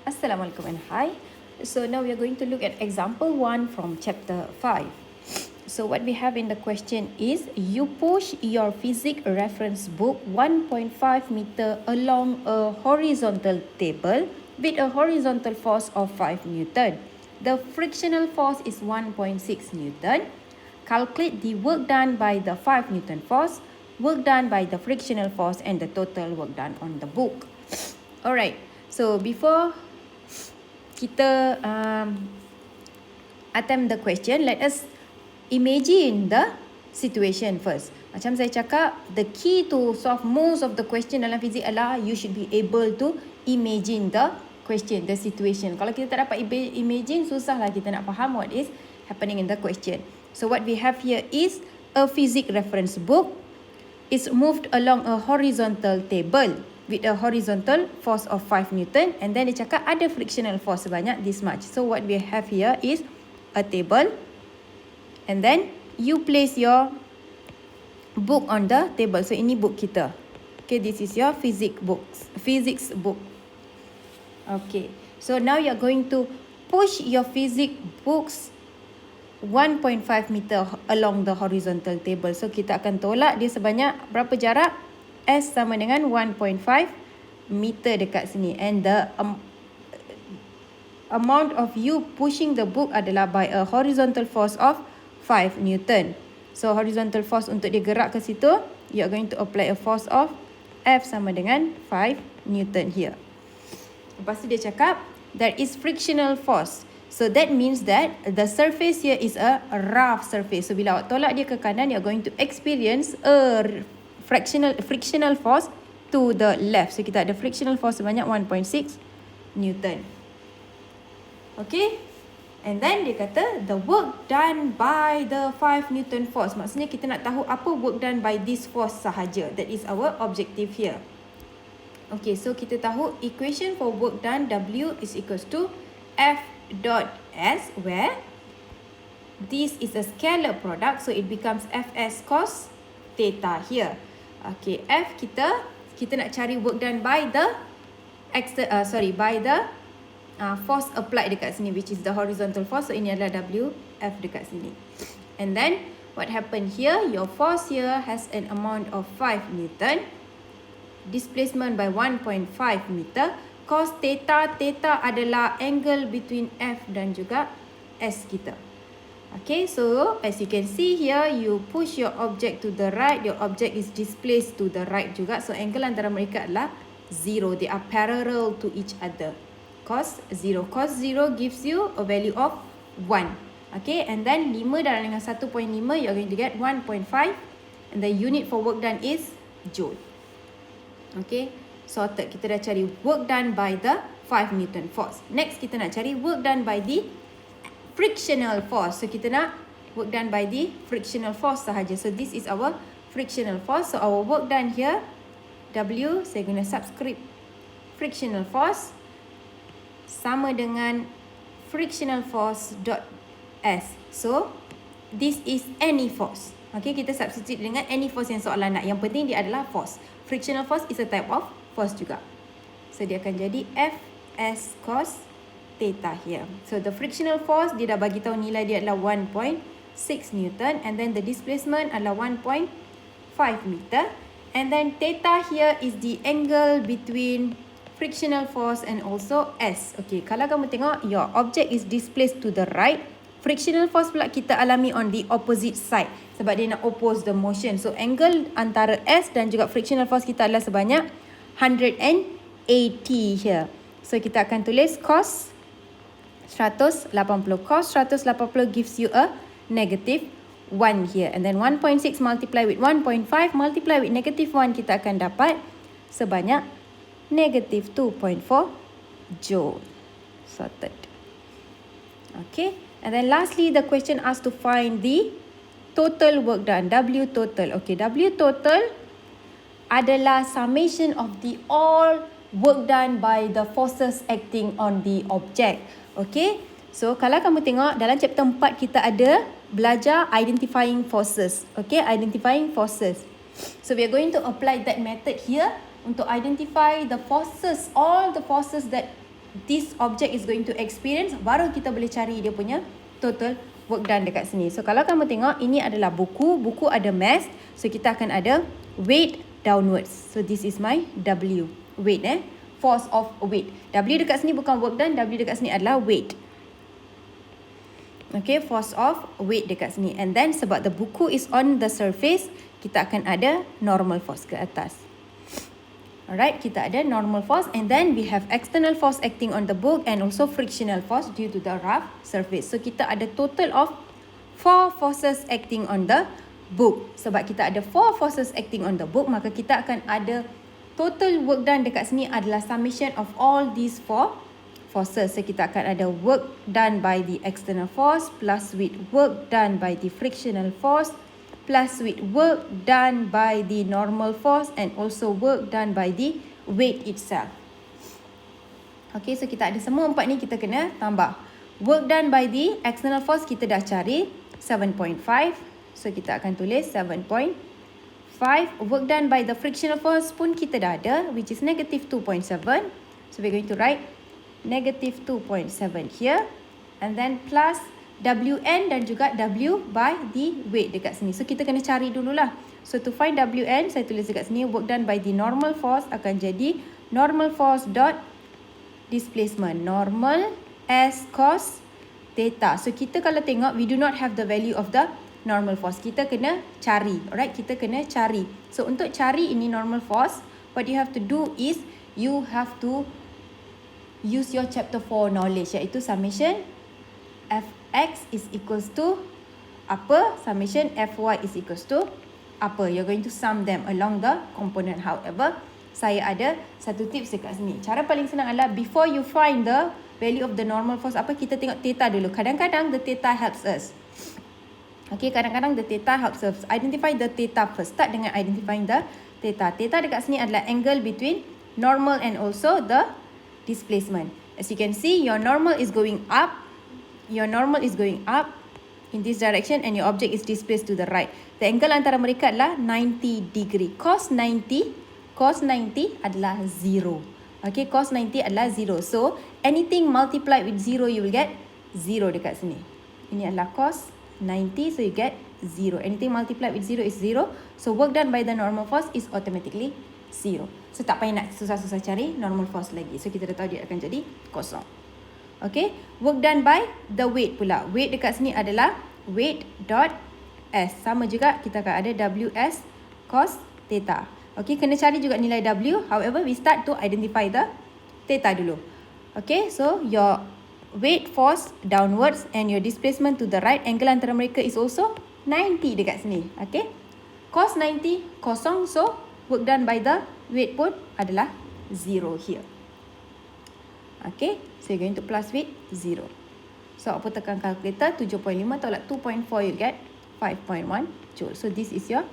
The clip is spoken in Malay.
Assalamualaikum and hi. So now we are going to look at example 1 from chapter 5. So what we have in the question is you push your physics reference book 1.5 meter along a horizontal table with a horizontal force of 5 Newton. The frictional force is 1.6 Newton. Calculate the work done by the 5 Newton force, work done by the frictional force and the total work done on the book. Alright, so before kita attempt the question, let us imagine the situation first. Macam saya cakap, the key to solve most of the question dalam fizik adalah you should be able to imagine the question, the situation. Kalau kita tak dapat imagine, susahlah kita nak faham what is happening in the question. So what we have here is a physics reference book. It's moved along a horizontal table with a horizontal force of 5 Newton, and then dia cakap ada frictional force sebanyak this much. So what we have here is a table, and then you place your book on the table. So ini book kita. Okay, this is your physics book. Okay, so now you are going to push your physics books 1.5 meter along the horizontal table. So kita akan tolak dia sebanyak berapa jarak? S sama dengan 1.5 meter dekat sini. And the amount of you pushing the book adalah by a horizontal force of 5 Newton. So horizontal force untuk dia gerak ke situ, you are going to apply a force of F sama dengan 5 Newton here. Lepas tu dia cakap, there is frictional force. So that means that the surface here is a rough surface. So bila awak tolak dia ke kanan, you are going to experience a frictional force to the left. So kita ada frictional force sebanyak 1.6 Newton. Okay. And then dia kata the work done by the 5 Newton force. Maksudnya kita nak tahu apa work done by this force sahaja. That is our objective here. Okay, so kita tahu equation for work done W is equals to F dot S, where this is a scalar product, so it becomes Fs cos theta here. Okay, F kita nak cari work done by the force applied dekat sini, which is the horizontal force. So ini adalah W F dekat sini. And then what happened here, your force here has an amount of 5 Newton, displacement by 1.5 meter, cos theta adalah angle between F dan juga S kita. Okay, so as you can see here, you push your object to the right, your object is displaced to the right juga. So angle antara mereka adalah 0. They are parallel to each other. Cos 0 gives you a value of 1. Okay, and then 5 darab dengan 1.5, you are going to get 1.5. And the unit for work done is joule. Okay, sorted. Kita dah cari work done by the 5 Newton force. Next, kita nak cari work done by the frictional force. So kita nak work done by the frictional force sahaja. So this is our frictional force. So our work done here, W, saya guna subscript frictional force sama dengan frictional force dot S. So this is any force. Okay, kita substitute dengan any force yang soalan nak. Yang penting dia adalah force. Frictional force is a type of force juga. So dia akan jadi Fs cos theta here. So the frictional force, dia dah bagi tahu nilai dia adalah 1.6 Newton, and then the displacement adalah 1.5 meter, and then theta here is the angle between frictional force and also S. Okay, kalau kamu tengok your object is displaced to the right, frictional force pula kita alami on the opposite side sebab dia nak oppose the motion. So angle antara S dan juga frictional force kita adalah sebanyak 180 here. So kita akan tulis cos 180. Cos 180 gives you a negative 1 here. And then 1.6 multiply with 1.5 multiply with negative 1, kita akan dapat sebanyak negative 2.4 joule. Sorted. Okay. And then lastly, the question asks to find the total work done. W total. Okay, W total adalah summation of the all work done by the forces acting on the object. Okay, so kalau kamu tengok dalam chapter 4 kita ada belajar identifying forces. Okay, identifying forces. So we are going to apply that method here untuk identify the forces, all the forces that this object is going to experience, baru kita boleh cari dia punya total work done dekat sini. So kalau kamu tengok, ini adalah buku, buku ada mass, so kita akan ada weight downwards. So this is my W, weight force of weight. W dekat sini bukan work done, W dekat sini adalah weight. Okay, force of weight dekat sini. And then sebab the buku is on the surface, kita akan ada normal force ke atas. Alright, kita ada normal force, and then we have external force acting on the book and also frictional force due to the rough surface. So kita ada total of 4 forces acting on the book. Sebab kita ada 4 forces acting on the book, maka kita akan ada total work done dekat sini adalah summation of all these 4 forces. So kita akan ada work done by the external force plus with work done by the frictional force plus with work done by the normal force and also work done by the weight itself. Okay, so kita ada semua 4 ni, kita kena tambah. Work done by the external force kita dah cari 7.5. So kita akan tulis 7.5. Work done by the frictional force pun kita dah ada, which is negative 2.7. So we're going to write negative 2.7 here. And then plus Wn dan juga W by the weight dekat sini. So kita kena cari dululah. So to find Wn, saya tulis dekat sini, work done by the normal force akan jadi normal force dot displacement. Normal S cos theta. So kita kalau tengok, we do not have the value of the normal force. Kita kena cari. Alright, kita kena cari. So untuk cari ini normal force, what you have to do is, you have to use your chapter 4 knowledge, iaitu summation Fx is equals to apa? Summation Fy is equals to apa? You're going to sum them along the component. However, saya ada satu tips dekat sini. Cara paling senang adalah, before you find the value of the normal force apa, kita tengok theta dulu. Kadang-kadang the theta helps us. Okay, kadang-kadang the theta helps us. Identify the theta first. Start dengan identifying the theta. Theta dekat sini adalah angle between normal and also the displacement. As you can see, your normal is going up. Your normal is going up in this direction and your object is displaced to the right. The angle antara mereka adalah 90 degree. Cos 90 adalah 0. Okay, cos 90 adalah 0. So, anything multiplied with 0, you will get 0 dekat sini. Ini adalah cos 90, so you get 0. Anything multiplied with 0 is 0. So, work done by the normal force is automatically 0. So, tak payah nak susah-susah cari normal force lagi. So, kita dah tahu dia akan jadi kosong. Okay, work done by the weight pula. Weight dekat sini adalah weight dot S. Sama juga, kita akan ada WS cos theta. Okay, kena cari juga nilai W. However, we start to identify the theta dulu. Okay, so your weight force downwards and your displacement to the right, angle antara mereka is also 90 dekat sini. Okay, cos 90 kosong, so work done by the weight pun adalah 0 here. Okay, so you're going to plus with 0. So apa tekan calculator, 7.5 tolak 2.4, you get 5.1 joule. So this is your